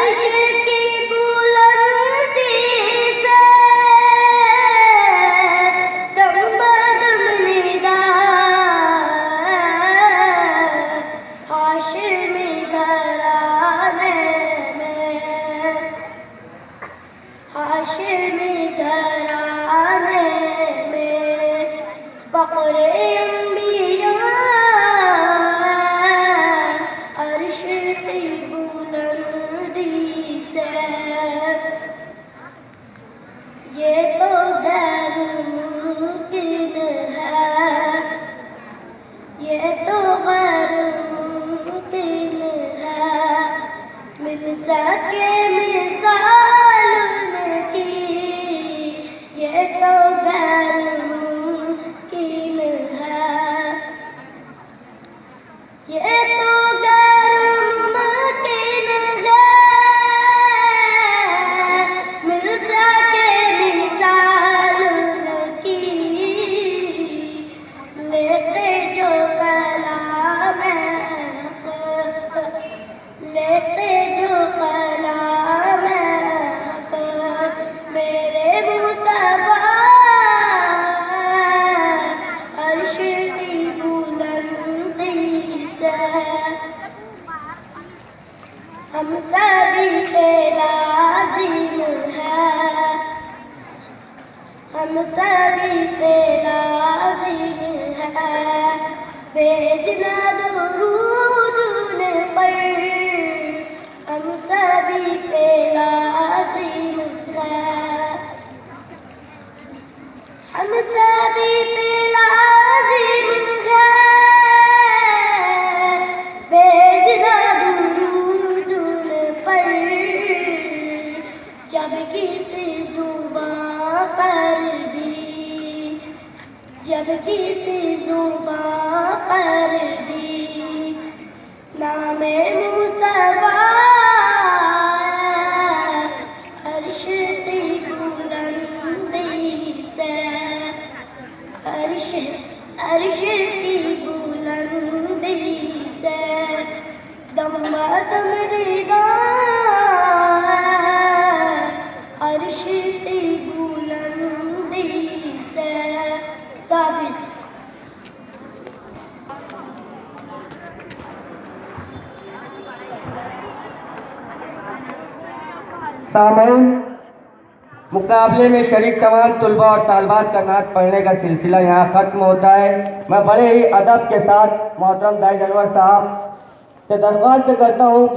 अर्श की बुलंदी से दम बदम निदा हाशिमी घराने में, हाशिमी घराने में फ़ख्र अंबिया अर्श की बुलंदी से। ये तो गैर मुमकिन है, ये तो गैर मुमकिन है, मिल सके मिसाल उनकी, ये तो गैर मुमकिन है, ये तो गैर मुमकिन है, मिल सके मिसाल उनकी, लेके जो कलाम हक़, लेके जो कलाम हक़ मेरे मुस्तफ़ा अर्श की बुलंदी से। हम सभी पे लाज़िम है, हम सभी पे लाज़िम है, भेजना दुरूद उन पर, हम सभी पे लाज़िम है, हम सभी पे लाज़िम है, भेजना दुरूद उन पर, जब किसी ज़ुबां पर भी, जब किसी ज़ुबां पर भी नामे मुस्तफ़ा अर्श की बुलंदी से, अर्श अर्श की बुलंदी से दम बदम निदा अर्श की बुलंदी से। काफिज़। सामईन, मुकाबले में शरीक तमाम तलबा और तालबात का नात पढ़ने का सिलसिला यहाँ ख़त्म होता है। मैं बड़े ही अदब के साथ मोहतरम दाई अनवर साहब से दरख्वास्त करता हूँ